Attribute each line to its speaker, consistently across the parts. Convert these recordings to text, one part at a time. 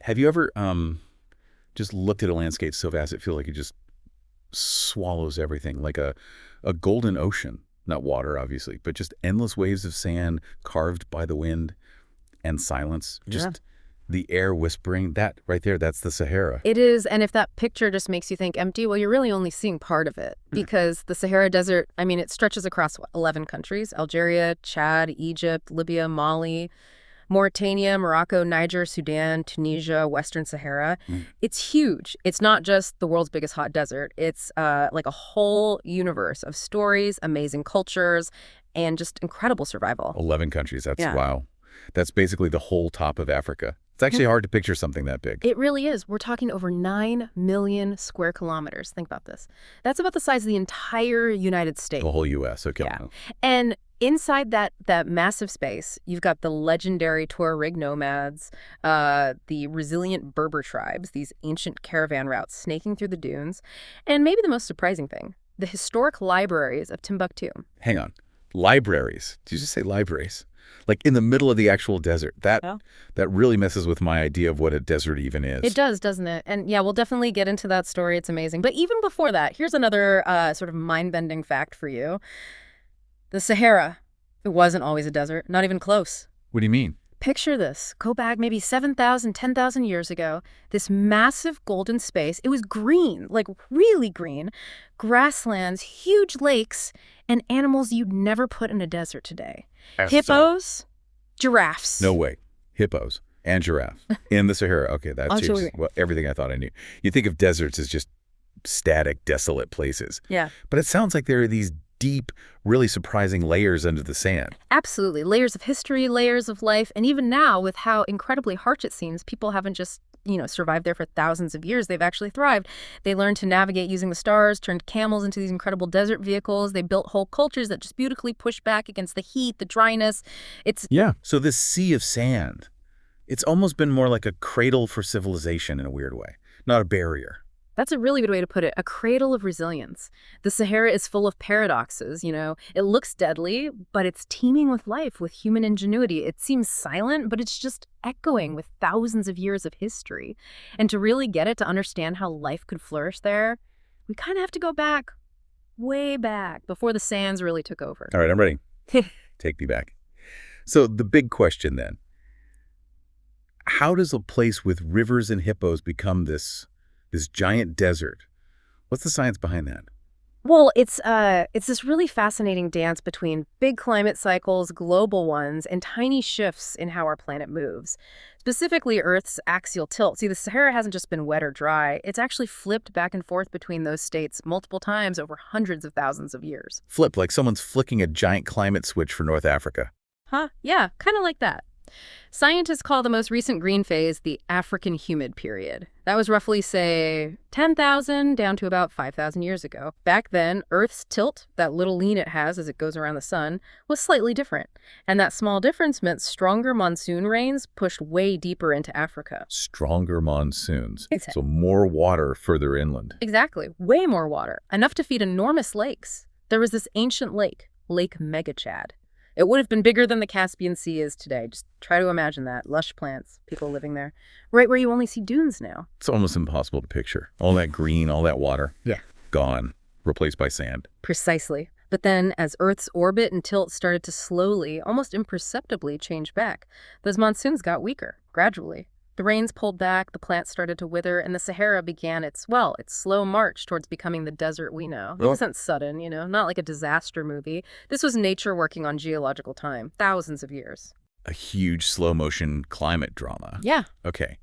Speaker 1: Have you ever just looked at a landscape so vast it feels like it just swallows everything, like a golden ocean? Not water, obviously, but just endless waves of sand carved by the wind and silence. Just the air whispering. That right there, that's the Sahara.
Speaker 2: It is, and if that picture just makes you think empty, well, you're really only seeing part of it. Because the Sahara Desert, I mean, it stretches across, 11 countries? Algeria, Chad, Egypt, Libya, Mali, Mauritania, Morocco, Niger, Sudan, Tunisia, Western Sahara. It's huge. It's not just the world's biggest hot desert. It's like a whole universe of stories, amazing cultures, and just incredible survival.
Speaker 1: 11 countries. That's wow. That's basically the whole top of Africa. It's actually hard to picture something that big.
Speaker 2: It really is. We're talking over 9 million square kilometers. Think about this. That's about the size of the entire United States.
Speaker 1: The whole U.S. Okay.
Speaker 2: Yeah. And inside that massive space, you've got the legendary Tuareg nomads, the resilient Berber tribes, these ancient caravan routes snaking through the dunes, and maybe the most surprising thing, the historic libraries of Timbuktu.
Speaker 1: Hang on. Libraries. Did you just say libraries? Like in the middle of the actual desert. That really messes with my idea of what a desert even is.
Speaker 2: It does, doesn't it? And yeah, we'll definitely get into that story. It's amazing. But even before that, here's another sort of mind-bending fact for you. The Sahara, it wasn't always a desert, not even close.
Speaker 1: What do you mean?
Speaker 2: Picture this. Go back maybe 7,000, 10,000 years ago. This massive golden space. It was green, like really green. Grasslands, huge lakes, and animals you'd never put in a desert today. Hippos, giraffes.
Speaker 1: No way. Hippos and giraffe in the Sahara. Okay, that changes everything I thought I knew. You think of deserts as just static, desolate places.
Speaker 2: Yeah.
Speaker 1: But it sounds like there are these deep, really surprising layers under the sand.
Speaker 2: Absolutely. Layers of history, layers of life. And even now, with how incredibly harsh it seems, people haven't just, survived there for thousands of years. They've actually thrived. They learned to navigate using the stars, turned camels into these incredible desert vehicles. They built whole cultures that just beautifully push back against the heat, the dryness.
Speaker 1: So this sea of sand, it's almost been more like a cradle for civilization in a weird way, not a barrier.
Speaker 2: That's a really good way to put it, a cradle of resilience. The Sahara is full of paradoxes, It looks deadly, but it's teeming with life, with human ingenuity. It seems silent, but it's just echoing with thousands of years of history. And to really get it, to understand how life could flourish there, we kind of have to go back, way back, before the sands really took over.
Speaker 1: All right, I'm ready. Take me back. So the big question then, how does a place with rivers and hippos become this giant desert? What's the science behind that?
Speaker 2: Well, it's this really fascinating dance between big climate cycles, global ones, and tiny shifts in how our planet moves. Specifically, Earth's axial tilt. See, the Sahara hasn't just been wet or dry. It's actually flipped back and forth between those states multiple times over hundreds of thousands of years.
Speaker 1: Flipped, like someone's flicking a giant climate switch for North Africa.
Speaker 2: Huh? Yeah, kind of like that. Scientists call the most recent green phase the African humid period. That was roughly, say, 10,000 down to about 5,000 years ago. Back then, Earth's tilt, that little lean it has as it goes around the sun, was slightly different. And that small difference meant stronger monsoon rains pushed way deeper into Africa.
Speaker 1: Stronger monsoons.
Speaker 2: Exactly.
Speaker 1: So more water further inland.
Speaker 2: Exactly. Way more water. Enough to feed enormous lakes. There was this ancient lake, Lake Megachad. It would have been bigger than the Caspian Sea is today. Just try to imagine that. Lush plants, people living there. Right where you only see dunes now.
Speaker 1: It's almost impossible to picture. All that green, all that water.
Speaker 2: Yeah.
Speaker 1: Gone. Replaced by sand.
Speaker 2: Precisely. But then as Earth's orbit and tilt started to slowly, almost imperceptibly change back, those monsoons got weaker, gradually. The rains pulled back, the plants started to wither, and the Sahara began its slow march towards becoming the desert we know. It wasn't sudden, not like a disaster movie. This was nature working on geological time, thousands of years.
Speaker 1: A huge slow-motion climate drama.
Speaker 2: Yeah.
Speaker 1: Okay.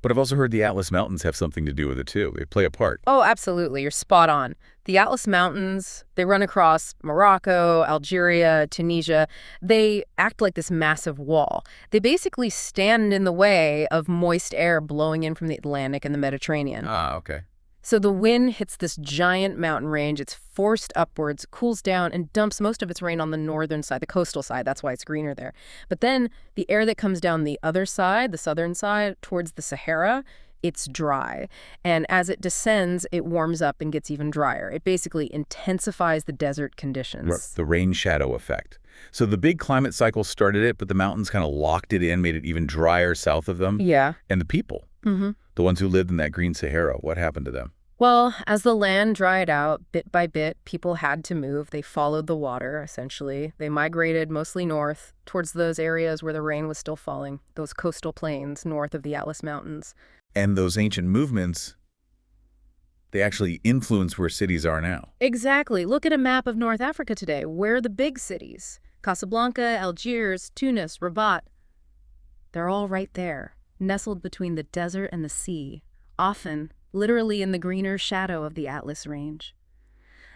Speaker 1: But I've also heard the Atlas Mountains have something to do with it, too. They play a part.
Speaker 2: Oh, absolutely. You're spot on. The Atlas Mountains, they run across Morocco, Algeria, Tunisia. They act like this massive wall. They basically stand in the way of moist air blowing in from the Atlantic and the Mediterranean.
Speaker 1: Ah, okay.
Speaker 2: So the wind hits this giant mountain range, it's forced upwards, cools down, and dumps most of its rain on the northern side, the coastal side. That's why it's greener there. But then the air that comes down the other side, the southern side, towards the Sahara, it's dry. And as it descends, it warms up and gets even drier. It basically intensifies the desert conditions.
Speaker 1: The rain shadow effect. So the big climate cycle started it, but the mountains kind of locked it in, made it even drier south of them.
Speaker 2: Yeah.
Speaker 1: And the people
Speaker 2: Mm-hmm.
Speaker 1: The ones who lived in that green Sahara, what happened to them?
Speaker 2: Well, as the land dried out, bit by bit, people had to move. They followed the water, essentially. They migrated mostly north, towards those areas where the rain was still falling, those coastal plains north of the Atlas Mountains.
Speaker 1: And those ancient movements, they actually influence where cities are now.
Speaker 2: Exactly. Look at a map of North Africa today. Where are the big cities? Casablanca, Algiers, Tunis, Rabat. They're all right there, nestled between the desert and the sea, often literally in the greener shadow of the Atlas Range.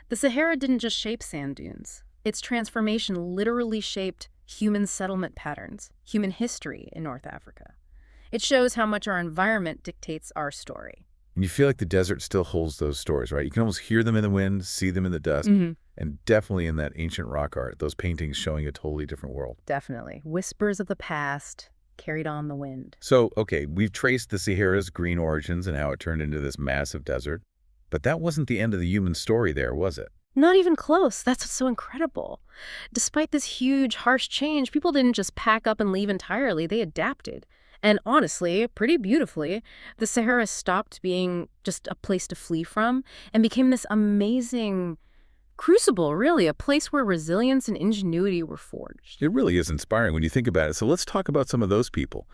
Speaker 2: The Sahara didn't just shape sand dunes. Its transformation literally shaped human settlement patterns, human history in North Africa. It shows how much our environment dictates our story.
Speaker 1: And you feel like the desert still holds those stories, right? You can almost hear them in the wind, see them in the dust, and definitely in that ancient rock art, those paintings showing a totally different world.
Speaker 2: Definitely. Whispers of the past carried on the wind.
Speaker 1: So, okay, we've traced the Sahara's green origins and how it turned into this massive desert, but that wasn't the end of the human story there, was it?
Speaker 2: Not even close. That's what's so incredible. Despite this huge, harsh change, people didn't just pack up and leave entirely. They adapted. And honestly, pretty beautifully, the Sahara stopped being just a place to flee from and became this amazing crucible, really, a place where resilience and ingenuity were forged.
Speaker 1: It really is inspiring when you think about it. So let's talk about some of those people,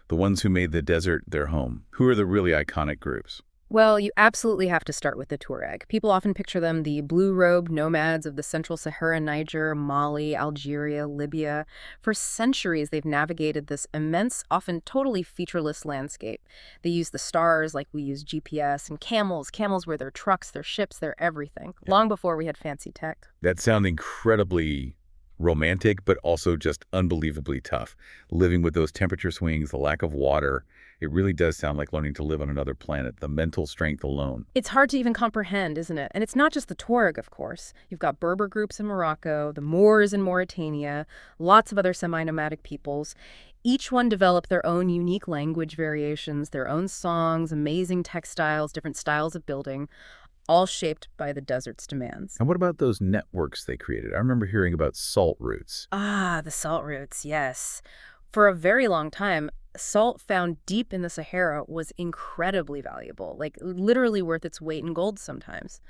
Speaker 1: the ones who made the desert their home. Who are the really iconic groups?
Speaker 2: Well, you absolutely have to start with the Tuareg. People often picture them the blue-robed nomads of the central Sahara, Niger, Mali, Algeria, Libya. For centuries, they've navigated this immense, often totally featureless landscape. They use the stars like we use GPS, and camels. Camels were their trucks, their ships, their everything, long before we had fancy tech.
Speaker 1: That sounds incredibly romantic, but also just unbelievably tough. Living with those temperature swings, the lack of water, it really does sound like learning to live on another planet, the mental strength alone.
Speaker 2: It's hard to even comprehend, isn't it? And it's not just the Tuareg, of course. You've got Berber groups in Morocco, the Moors in Mauritania, lots of other semi-nomadic peoples. Each one developed their own unique language variations, their own songs, amazing textiles, different styles of building, all shaped by the desert's demands.
Speaker 1: And what about those networks they created? I remember hearing about salt routes.
Speaker 2: Ah, the salt routes, yes. For a very long time, salt found deep in the Sahara was incredibly valuable, like literally worth its weight in gold sometimes.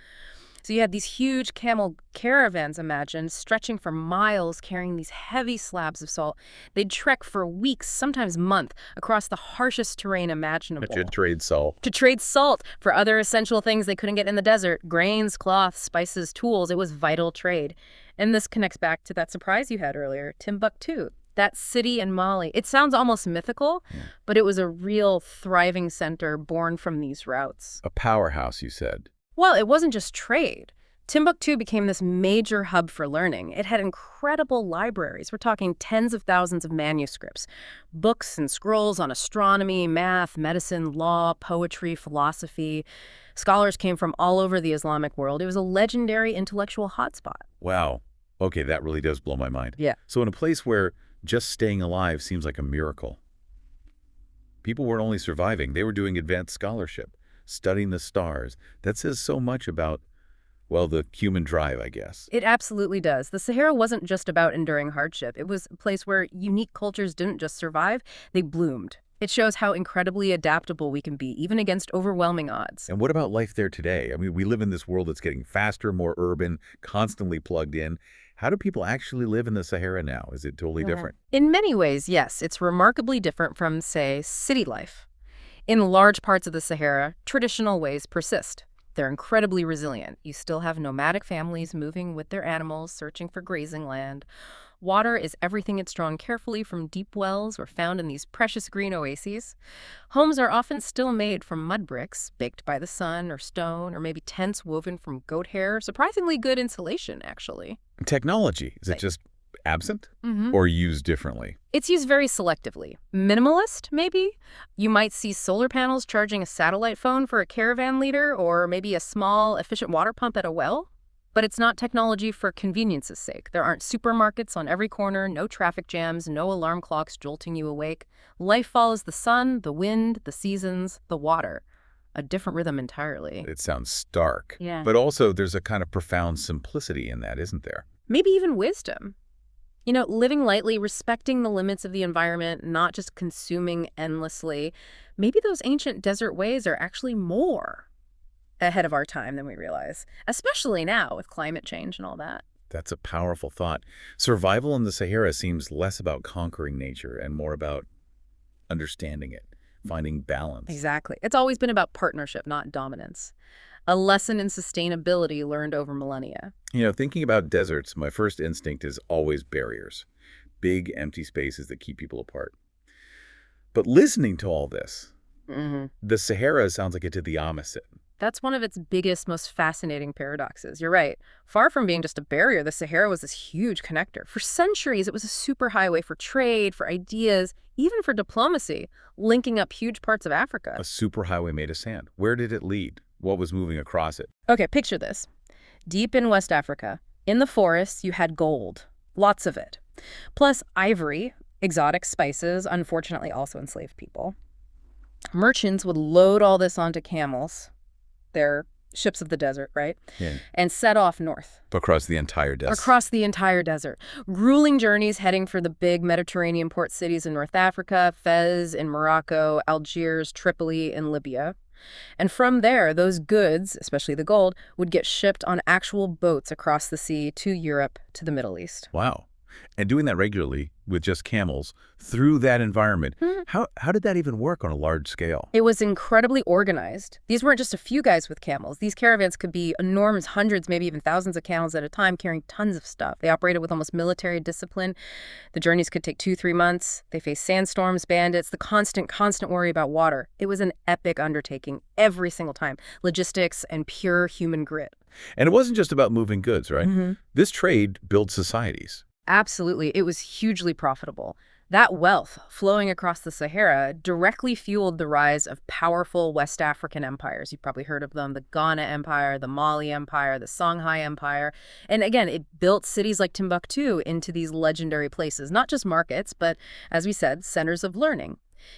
Speaker 2: So you had these huge camel caravans, imagine, stretching for miles, carrying these heavy slabs of salt. They'd trek for weeks, sometimes months, across the harshest terrain imaginable.
Speaker 1: But you'd trade salt.
Speaker 2: To trade salt for other essential things they couldn't get in the desert, grains, cloth, spices, tools. It was vital trade. And this connects back to that surprise you had earlier, Timbuktu. That city in Mali. It sounds almost mythical, but it was a real thriving center born from these routes.
Speaker 1: A powerhouse, you said.
Speaker 2: Well, it wasn't just trade. Timbuktu became this major hub for learning. It had incredible libraries. We're talking tens of thousands of manuscripts, books and scrolls on astronomy, math, medicine, law, poetry, philosophy. Scholars came from all over the Islamic world. It was a legendary intellectual hotspot.
Speaker 1: Wow. Okay, that really does blow my mind.
Speaker 2: Yeah.
Speaker 1: So in a place where just staying alive seems like a miracle, people weren't only surviving, they were doing advanced scholarship, studying the stars. That says so much about, well, the human drive, I guess.
Speaker 2: It absolutely does. The Sahara wasn't just about enduring hardship. It was a place where unique cultures didn't just survive, they bloomed. It shows how incredibly adaptable we can be, even against overwhelming odds.
Speaker 1: And what about life there today? I mean, we live in this world that's getting faster, more urban, constantly plugged in. How do people actually live in the Sahara now? Is it totally different?
Speaker 2: In many ways, yes. It's remarkably different from, say, city life. In large parts of the Sahara, traditional ways persist. They're incredibly resilient. You still have nomadic families moving with their animals, searching for grazing land. Water is everything it's drawn carefully from deep wells or found in these precious green oases. Homes are often still made from mud bricks, baked by the sun or stone, or maybe tents woven from goat hair. Surprisingly good insulation, actually.
Speaker 1: Technology, is it just absent or used differently?
Speaker 2: It's used very selectively. Minimalist, maybe? You might see solar panels charging a satellite phone for a caravan leader, or maybe a small, efficient water pump at a well. But it's not technology for convenience's sake. There aren't supermarkets on every corner, no traffic jams, no alarm clocks jolting you awake. Life follows the sun, the wind, the seasons, the water. A different rhythm entirely.
Speaker 1: It sounds stark.
Speaker 2: Yeah.
Speaker 1: But also there's a kind of profound simplicity in that, isn't there?
Speaker 2: Maybe even wisdom. You know, living lightly, respecting the limits of the environment, not just consuming endlessly. maybe those ancient desert ways are actually more ahead of our time than we realize, especially now with climate change and all that.
Speaker 1: That's a powerful thought. Survival in the Sahara seems less about conquering nature and more about understanding it, finding balance.
Speaker 2: Exactly. It's always been about partnership, not dominance. A lesson in sustainability learned over millennia.
Speaker 1: Thinking about deserts, my first instinct is always barriers, big empty spaces that keep people apart. But listening to all this, the Sahara sounds like it did the opposite.
Speaker 2: That's one of its biggest, most fascinating paradoxes. You're right. Far from being just a barrier, the Sahara was this huge connector. For centuries, it was a superhighway for trade, for ideas, even for diplomacy, linking up huge parts of Africa.
Speaker 1: A superhighway made of sand. Where did it lead? What was moving across it?
Speaker 2: Okay, picture this. Deep in West Africa, in the forests, you had gold, lots of it. Plus ivory, exotic spices, unfortunately also enslaved people. Merchants would load all this onto camels, their ships of the desert, right?
Speaker 1: Yeah.
Speaker 2: And set off north.
Speaker 1: Across the entire desert.
Speaker 2: Across the entire desert. Grueling journeys heading for the big Mediterranean port cities in North Africa, Fez in Morocco, Algiers, Tripoli in Libya. And from there, those goods, especially the gold, would get shipped on actual boats across the sea to Europe, to the Middle East.
Speaker 1: Wow. And doing that regularly with just camels through that environment, how did that even work on a large scale?
Speaker 2: It was incredibly organized. These weren't just a few guys with camels. These caravans could be enormous, hundreds, maybe even thousands of camels at a time, carrying tons of stuff. They operated with almost military discipline. The journeys could take 2-3 months. They faced sandstorms, bandits, the constant worry about water. It was an epic undertaking every single time. Logistics and pure human grit.
Speaker 1: And it wasn't just about moving goods, right? This trade built societies.
Speaker 2: Absolutely. It was hugely profitable. That wealth flowing across the Sahara directly fueled the rise of powerful West African empires. You've probably heard of them, the Ghana Empire, the Mali Empire, the Songhai Empire. And again, it built cities like Timbuktu into these legendary places, not just markets, but, as we said, centers of learning.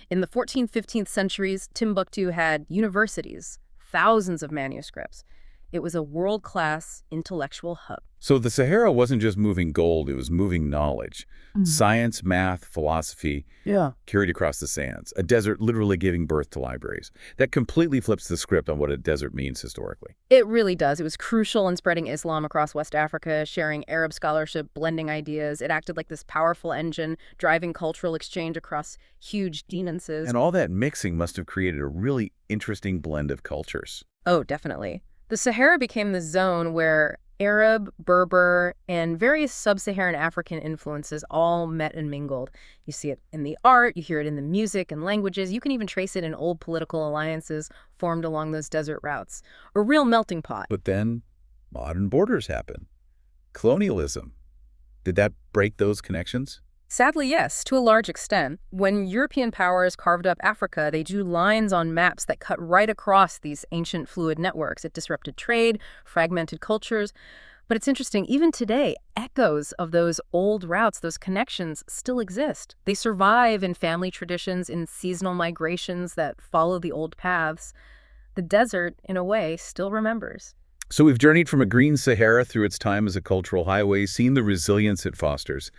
Speaker 2: In the 14th, 15th centuries, Timbuktu had universities, thousands of manuscripts. It was a world-class intellectual hub.
Speaker 1: So the Sahara wasn't just moving gold, it was moving knowledge. Science, math, philosophy, carried across the sands. A desert literally giving birth to libraries. That completely flips the script on what a desert means historically.
Speaker 2: It really does. It was crucial in spreading Islam across West Africa, sharing Arab scholarship, blending ideas. It acted like this powerful engine, driving cultural exchange across huge distances.
Speaker 1: And all that mixing must have created a really interesting blend of cultures.
Speaker 2: Oh, definitely. The Sahara became the zone where Arab, Berber, and various sub-Saharan African influences all met and mingled. You see it in the art, you hear it in the music and languages, you can even trace it in old political alliances formed along those desert routes. A real melting pot.
Speaker 1: But then modern borders happen. Colonialism. Did that break those connections?
Speaker 2: Sadly, yes, to a large extent. When European powers carved up Africa, they drew lines on maps that cut right across these ancient fluid networks. It disrupted trade, fragmented cultures. But it's interesting, even today, echoes of those old routes, those connections, still exist. They survive in family traditions, in seasonal migrations that follow the old paths. The desert, in a way, still remembers.
Speaker 1: So we've journeyed from a green Sahara through its time as a cultural highway, seen the resilience it fosters.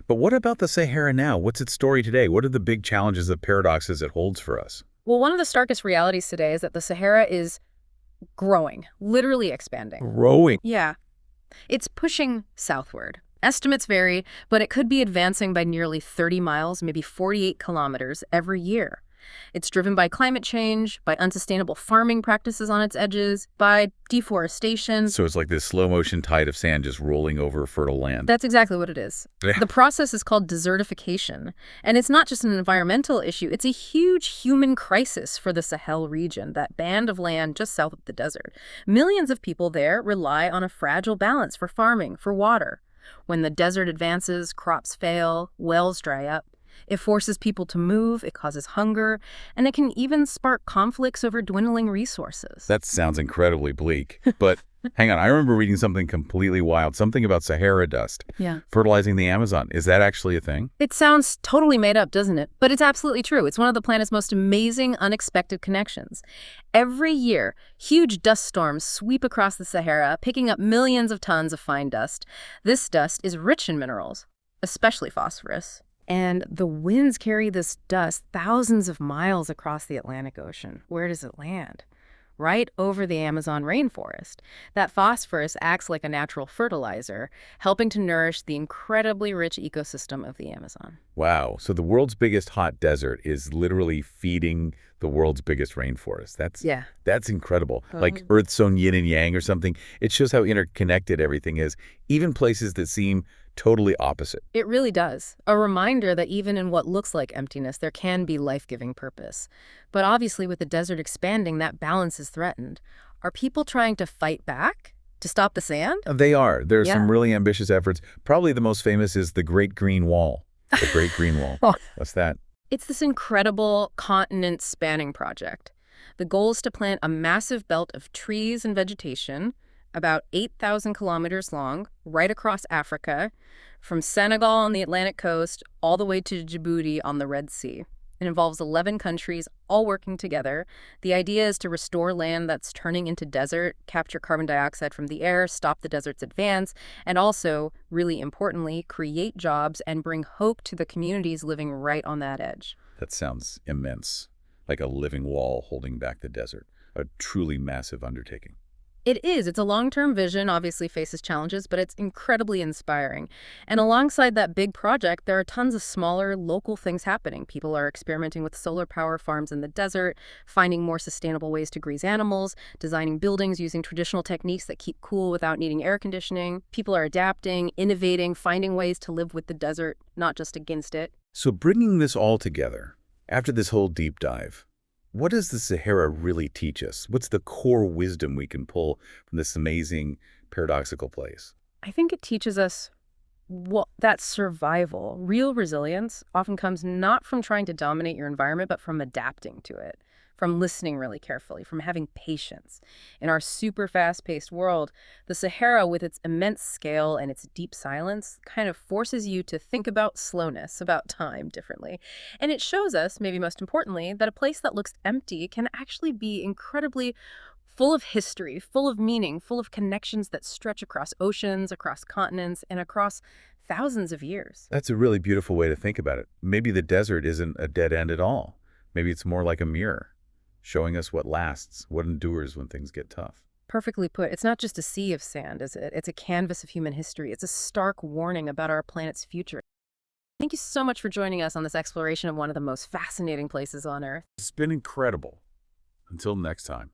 Speaker 1: But what about the Sahara now? What's its story today? What are the big challenges, the paradoxes it holds for us?
Speaker 2: Well, one of the starkest realities today is that the Sahara is growing, literally expanding.
Speaker 1: Growing?
Speaker 2: Yeah. It's pushing southward. Estimates vary, but it could be advancing by nearly 30 miles, maybe 48 kilometers every year. It's driven by climate change, by unsustainable farming practices on its edges, by deforestation.
Speaker 1: So it's like this slow-motion tide of sand just rolling over fertile land.
Speaker 2: That's exactly what it is.
Speaker 1: Yeah.
Speaker 2: The process is called desertification. And it's not just an environmental issue. It's a huge human crisis for the Sahel region, that band of land just south of the desert. Millions of people there rely on a fragile balance for farming, for water. When the desert advances, crops fail, wells dry up. It forces people to move, it causes hunger, and it can even spark conflicts over dwindling resources.
Speaker 1: That sounds incredibly bleak. But hang on, I remember reading something completely wild, something about Sahara dust.
Speaker 2: Yeah.
Speaker 1: Fertilizing the Amazon. Is that actually a thing?
Speaker 2: It sounds totally made up, doesn't it? But it's absolutely true. It's one of the planet's most amazing, unexpected connections. Every year, huge dust storms sweep across the Sahara, picking up millions of tons of fine dust. This dust is rich in minerals, especially phosphorus. And the winds carry this dust thousands of miles across the Atlantic Ocean. Where does it land? Right over the Amazon rainforest. That phosphorus acts like a natural fertilizer, helping to nourish the incredibly rich ecosystem of the Amazon.
Speaker 1: Wow. So the world's biggest hot desert is literally feeding the world's biggest rainforest.
Speaker 2: Yeah.
Speaker 1: That's incredible. Like Earth's own yin and yang or something. It shows how interconnected everything is, even places that seem totally opposite.
Speaker 2: It really does. A reminder that even in what looks like emptiness, there can be life-giving purpose. But obviously, with the desert expanding, that balance is threatened. Are people trying to fight back to stop the sand?
Speaker 1: They are. There are
Speaker 2: Yeah.
Speaker 1: some really ambitious efforts. Probably the most famous is the Great Green Wall. The Great Green Wall.
Speaker 2: Oh.
Speaker 1: What's that?
Speaker 2: It's this incredible continent-spanning project. The goal is to plant a massive belt of trees and vegetation, about 8,000 kilometers long, right across Africa, from Senegal on the Atlantic coast all the way to Djibouti on the Red Sea. It involves 11 countries all working together. The idea is to restore land that's turning into desert, capture carbon dioxide from the air, stop the desert's advance, and also, really importantly, create jobs and bring hope to the communities living right on that edge.
Speaker 1: That sounds immense. Like a living wall holding back the desert. A truly massive undertaking.
Speaker 2: It is. It's a long-term vision, obviously faces challenges, but it's incredibly inspiring. And alongside that big project, there are tons of smaller, local things happening. People are experimenting with solar power farms in the desert, finding more sustainable ways to graze animals, designing buildings using traditional techniques that keep cool without needing air conditioning. People are adapting, innovating, finding ways to live with the desert, not just against it.
Speaker 1: So bringing this all together, after this whole deep dive, what does the Sahara really teach us? What's the core wisdom we can pull from this amazing, paradoxical place?
Speaker 2: I think it teaches us that survival, real resilience, often comes not from trying to dominate your environment, but from adapting to it, from listening really carefully, from having patience. In our super fast-paced world, the Sahara, with its immense scale and its deep silence, kind of forces you to think about slowness, about time differently. And it shows us, maybe most importantly, that a place that looks empty can actually be incredibly full of history, full of meaning, full of connections that stretch across oceans, across continents, and across thousands of years.
Speaker 1: That's a really beautiful way to think about it. Maybe the desert isn't a dead end at all. Maybe it's more like a mirror, showing us what lasts, what endures when things get tough.
Speaker 2: Perfectly put. It's not just a sea of sand, is it? It's a canvas of human history. It's a stark warning about our planet's future. Thank you so much for joining us on this exploration of one of the most fascinating places on Earth.
Speaker 1: It's been incredible. Until next time.